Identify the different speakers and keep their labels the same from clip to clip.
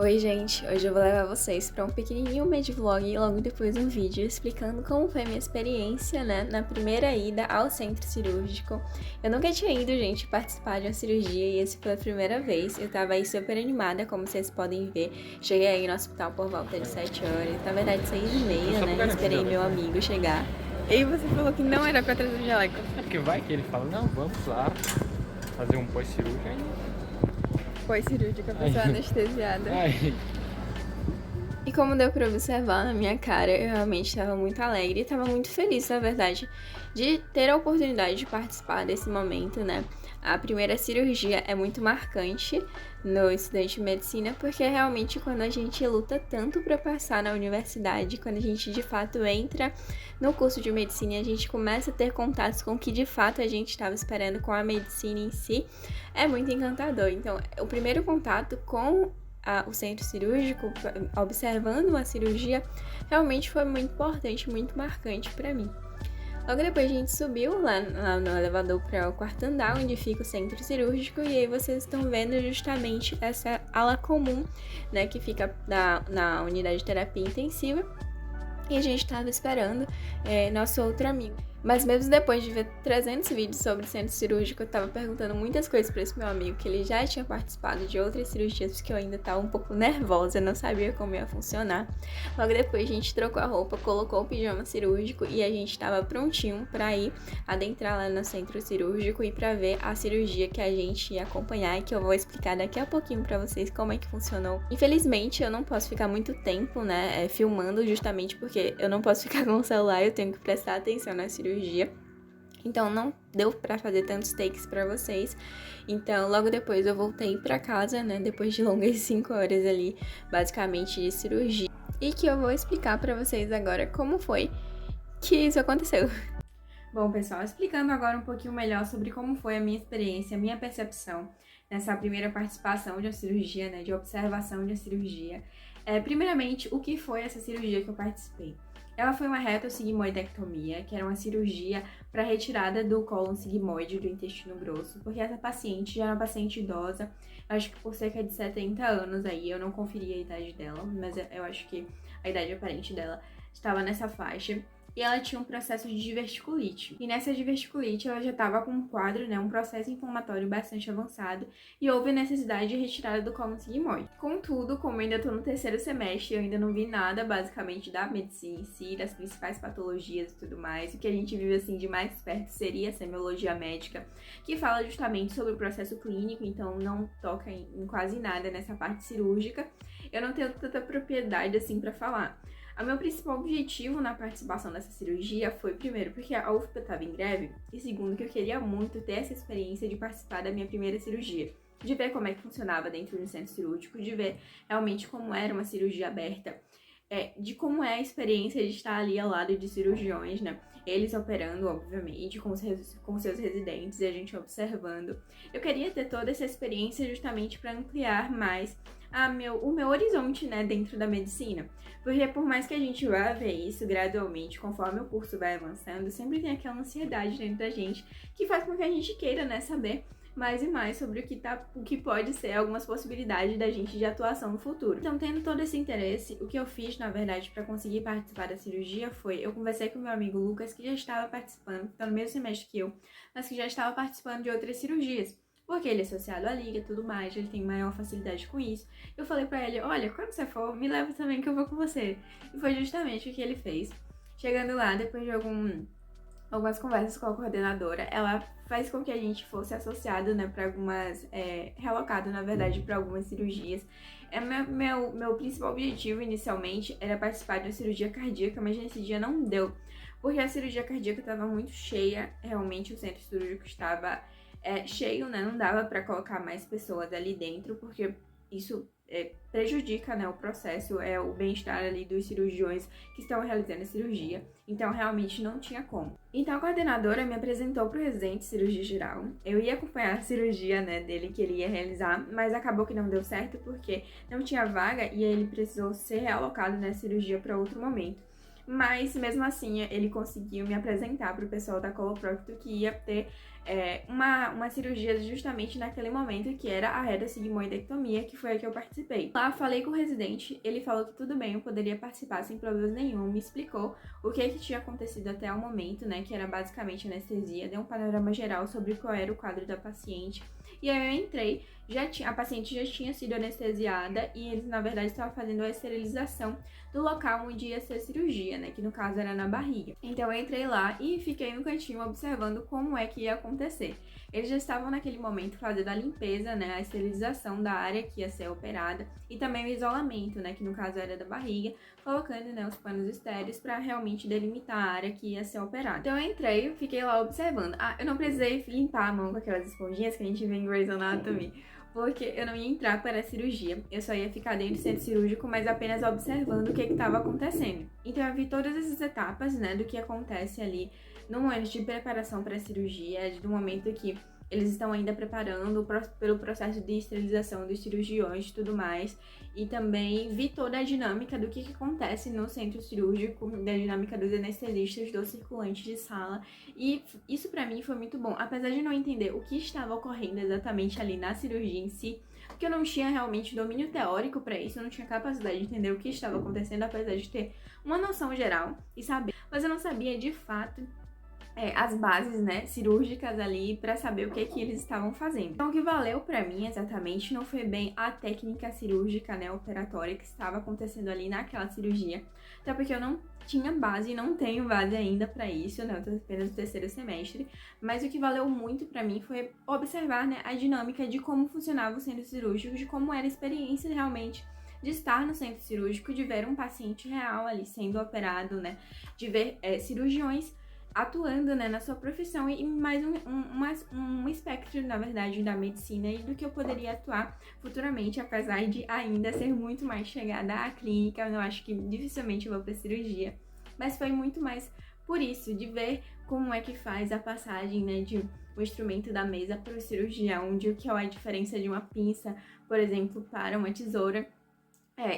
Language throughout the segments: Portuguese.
Speaker 1: Oi gente, hoje eu vou levar vocês para um pequenininho mini vlog e logo depois um vídeo explicando como foi minha experiência, na primeira ida ao centro cirúrgico. Eu nunca tinha ido, gente, participar de uma cirurgia e essa foi a primeira vez. Eu tava aí super animada, como vocês podem ver. Cheguei aí no hospital por volta de 7 horas, na verdade 6h30, né? Esperei meu amigo chegar. E você falou que não era pra trazer jaleco.
Speaker 2: É porque vai que ele fala, não, vamos lá fazer um pós-cirúrgico aí.
Speaker 1: Pós-cirúrgica, a pessoa anestesiada.
Speaker 2: Aí,
Speaker 1: E como deu pra observar na minha cara, eu realmente estava muito alegre e estava muito feliz, na verdade, de ter a oportunidade de participar desse momento, né? A primeira cirurgia é muito marcante no estudante de medicina, porque é realmente quando a gente luta tanto para passar na universidade, quando a gente de fato entra no curso de medicina e a gente começa a ter contatos com o que de fato a gente estava esperando com a medicina em si, é muito encantador. Então, o primeiro contato com o centro cirúrgico, observando a cirurgia, realmente foi muito importante, muito marcante para mim. Logo depois a gente subiu lá no elevador para o quarto andar, onde fica o centro cirúrgico, e aí vocês estão vendo justamente essa ala comum, né, que fica na unidade de terapia intensiva, e a gente estava esperando nosso outro amigo. Mas mesmo depois de ver 300 vídeos sobre o centro cirúrgico, eu tava perguntando muitas coisas pra esse meu amigo, que ele já tinha participado de outras cirurgias, porque eu ainda tava um pouco nervosa, não sabia como ia funcionar. Logo depois a gente trocou a roupa, colocou o pijama cirúrgico e a gente tava prontinho pra ir adentrar lá no centro cirúrgico e pra ver a cirurgia que a gente ia acompanhar e que eu vou explicar daqui a pouquinho pra vocês como é que funcionou. Infelizmente eu não posso ficar muito tempo, filmando, justamente porque eu não posso ficar com o celular, eu tenho que prestar atenção na cirurgia. Então não deu pra fazer tantos takes pra vocês. Então logo depois eu voltei pra casa, depois de longas 5 horas ali, basicamente de cirurgia. E que eu vou explicar pra vocês agora como foi que isso aconteceu. Bom, pessoal, explicando agora um pouquinho melhor sobre como foi a minha experiência, a minha percepção nessa primeira participação de uma cirurgia, de observação de uma cirurgia. Primeiramente, o que foi essa cirurgia que eu participei? Ela foi uma retossigmoidectomia, que era uma cirurgia para retirada do cólon sigmoide do intestino grosso, porque essa paciente já era uma paciente idosa, acho que por cerca de 70 anos aí, eu não conferi a idade dela, mas eu acho que a idade aparente dela estava nessa faixa. E ela tinha um processo de diverticulite. E nessa diverticulite ela já estava com um quadro, um processo inflamatório bastante avançado, e houve necessidade de retirada do cólon sigmoide. Contudo, como eu ainda estou no terceiro semestre, eu ainda não vi nada basicamente da medicina em si, das principais patologias e tudo mais. O que a gente vive assim de mais perto seria a semiologia médica, que fala justamente sobre o processo clínico, então não toca em quase nada nessa parte cirúrgica. Eu não tenho tanta propriedade assim para falar. O meu principal objetivo na participação dessa cirurgia foi, primeiro, porque a UFPA estava em greve, e segundo, que eu queria muito ter essa experiência de participar da minha primeira cirurgia, de ver como é que funcionava dentro do centro cirúrgico, de ver realmente como era uma cirurgia aberta, de como é a experiência de estar ali ao lado de cirurgiões, eles operando, obviamente, com seus residentes e a gente observando. Eu queria ter toda essa experiência justamente para ampliar mais o meu horizonte, dentro da medicina. Porque por mais que a gente vá ver isso gradualmente, conforme o curso vai avançando, sempre tem aquela ansiedade dentro da gente que faz com que a gente queira, saber mais e mais sobre o que pode ser algumas possibilidades da gente de atuação no futuro. Então, tendo todo esse interesse, o que eu fiz, na verdade, para conseguir participar da cirurgia foi, eu conversei com meu amigo Lucas, que já estava participando, que está no mesmo semestre que eu, mas que já estava participando de outras cirurgias, porque ele é associado à liga e tudo mais, ele tem maior facilidade com isso. Eu falei pra ele, olha, quando você for, me leva também que eu vou com você. E foi justamente o que ele fez. Chegando lá, depois de algumas conversas com a coordenadora, ela faz com que a gente fosse associado, para algumas, relocado, na verdade, para algumas cirurgias. Meu principal objetivo, inicialmente, era participar de uma cirurgia cardíaca, mas nesse dia não deu, porque a cirurgia cardíaca estava muito cheia, realmente o centro cirúrgico estava cheio, não dava para colocar mais pessoas ali dentro, porque isso prejudica, o processo, o bem-estar ali dos cirurgiões que estão realizando a cirurgia, então realmente não tinha como. Então a coordenadora me apresentou para o residente de cirurgia geral, eu ia acompanhar a cirurgia, dele que ele ia realizar, mas acabou que não deu certo porque não tinha vaga e ele precisou ser realocado na cirurgia para outro momento. mas mesmo assim ele conseguiu me apresentar para o pessoal da coloprocto que ia ter uma cirurgia justamente naquele momento, que era a retossigmoidectomia, que foi a que eu participei. Lá falei com o residente, ele falou que tudo bem, eu poderia participar sem problema nenhum, me explicou o que tinha acontecido até o momento, né, que era basicamente anestesia, deu um panorama geral sobre qual era o quadro da paciente. E aí eu entrei, a paciente já tinha sido anestesiada e eles, na verdade, estavam fazendo a esterilização do local onde ia ser cirurgia, né, que no caso era na barriga. Então eu entrei lá e fiquei no cantinho observando como é que ia acontecer. Eles já estavam naquele momento fazendo a limpeza, né, a esterilização da área que ia ser operada e também o isolamento, né, que no caso era da barriga, colocando, né, os panos estéreis para realmente delimitar a área que ia ser operada. Então eu entrei, fiquei lá observando. Eu não precisei limpar a mão com aquelas esponjinhas que a gente vê em Grey's Anatomy, porque eu não ia entrar para a cirurgia, eu só ia ficar dentro do centro cirúrgico, mas apenas observando o que estava acontecendo. Então eu vi todas essas etapas, né, do que acontece ali no momento de preparação para a cirurgia, do momento que eles estão ainda preparando pelo processo de esterilização dos cirurgiões e tudo mais. E também vi toda a dinâmica do que acontece no centro cirúrgico, da dinâmica dos anestesistas, dos circulantes de sala. E isso pra mim foi muito bom, apesar de não entender o que estava ocorrendo exatamente ali na cirurgia em si, porque eu não tinha realmente domínio teórico para isso, eu não tinha capacidade de entender o que estava acontecendo, apesar de ter uma noção geral e saber. Mas eu não sabia de fato as bases, né, cirúrgicas ali para saber o que eles estavam fazendo. Então, o que valeu para mim exatamente não foi bem a técnica cirúrgica, né, operatória que estava acontecendo ali naquela cirurgia, até porque eu não tinha base e não tenho base ainda para isso, né, eu tô apenas no terceiro semestre, mas o que valeu muito para mim foi observar, né, a dinâmica de como funcionava o centro cirúrgico, de como era a experiência realmente de estar no centro cirúrgico, de ver um paciente real ali sendo operado, né, de ver cirurgiões atuando, né, na sua profissão e mais um espectro, na verdade, da medicina e do que eu poderia atuar futuramente, apesar de ainda ser muito mais chegada à clínica. Eu acho que dificilmente eu vou para cirurgia, mas foi muito mais por isso, de ver como é que faz a passagem, né, de um instrumento da mesa para o cirurgião, de o que é a diferença de uma pinça, por exemplo, para uma tesoura.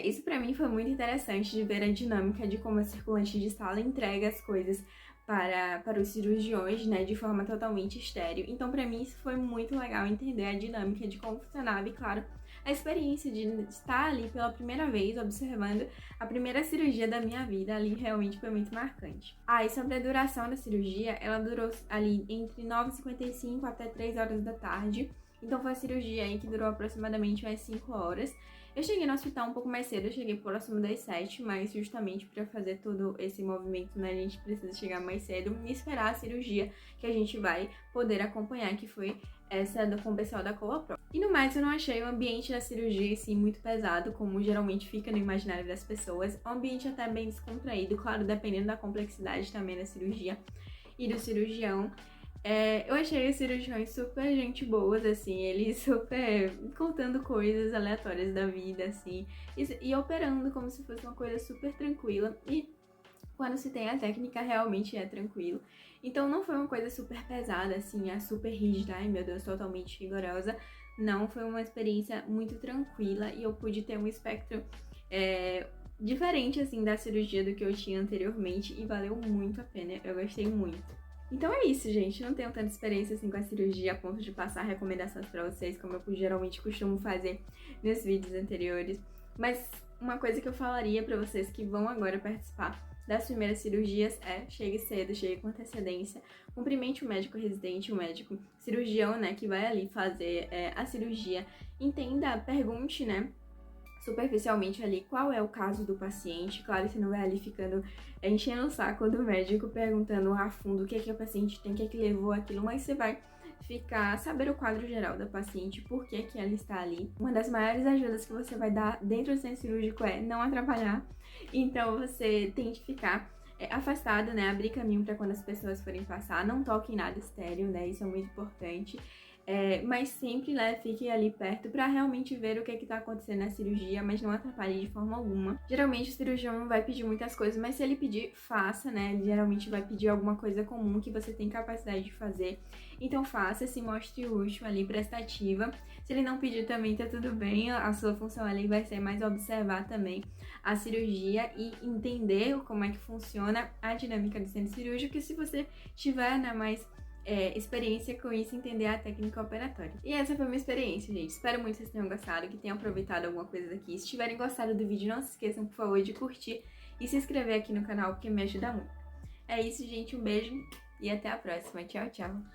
Speaker 1: Isso pra mim foi muito interessante, de ver a dinâmica de como a circulante de sala entrega as coisas para os cirurgiões, né, de forma totalmente estéril. Então, pra mim, isso foi muito legal, entender a dinâmica de como funcionava e, claro, a experiência de estar ali pela primeira vez, observando a primeira cirurgia da minha vida ali, realmente foi muito marcante. E sobre a duração da cirurgia, ela durou ali entre 9h55 até 3 horas da tarde. Então foi a cirurgia aí que durou aproximadamente umas 5 horas. Eu cheguei no hospital um pouco mais cedo, eu cheguei próximo das 7, mas justamente para fazer todo esse movimento, né, a gente precisa chegar mais cedo e esperar a cirurgia que a gente vai poder acompanhar, que foi essa com o pessoal da Colopro. E no mais, eu não achei o ambiente da cirurgia, assim, muito pesado, como geralmente fica no imaginário das pessoas. Um ambiente até bem descontraído, claro, dependendo da complexidade também da cirurgia e do cirurgião. Eu achei os cirurgiões super gente boas, assim, eles super contando coisas aleatórias da vida, assim, e operando como se fosse uma coisa super tranquila, e quando se tem a técnica realmente é tranquilo. Então não foi uma coisa super pesada, assim, super rígida, ai meu Deus, totalmente rigorosa. Não, foi uma experiência muito tranquila e eu pude ter um espectro diferente, assim, da cirurgia do que eu tinha anteriormente e valeu muito a pena, eu gostei muito. Então é isso, gente. Não tenho tanta experiência assim com a cirurgia a ponto de passar recomendações pra vocês, como eu geralmente costumo fazer nos vídeos anteriores. Mas uma coisa que eu falaria pra vocês que vão agora participar das primeiras cirurgias é: chegue cedo, chegue com antecedência, cumprimente o médico residente, o médico cirurgião, né, que vai ali fazer a cirurgia. Entenda, pergunte, né, superficialmente ali qual é o caso do paciente. Claro, você não vai ali ficando enchendo o saco do médico perguntando a fundo o que é que o paciente tem, o que é que levou aquilo, mas você vai saber o quadro geral da paciente, por que que ela está ali. Uma das maiores ajudas que você vai dar dentro do centro cirúrgico é não atrapalhar, então você tem que ficar afastado, né, abrir caminho para quando as pessoas forem passar, não toque em nada estéreo, né, isso é muito importante. Mas sempre, né, fique ali perto pra realmente ver o que tá acontecendo na cirurgia, mas não atrapalhe de forma alguma. Geralmente o cirurgião não vai pedir muitas coisas, mas se ele pedir, faça, né? Ele geralmente vai pedir alguma coisa comum que você tem capacidade de fazer. Então faça, se mostre útil ali, prestativa. Se ele não pedir também, tá tudo bem. A sua função ali vai ser mais observar também a cirurgia e entender como é que funciona a dinâmica do centro cirúrgico. E se você tiver, né, mais experiência com isso, entender a técnica operatória. E essa foi a minha experiência, gente. Espero muito que vocês tenham gostado, que tenham aproveitado alguma coisa daqui. Se tiverem gostado do vídeo, não se esqueçam, por favor, de curtir e se inscrever aqui no canal, porque me ajuda muito. É isso, gente. Um beijo e até a próxima. Tchau, tchau.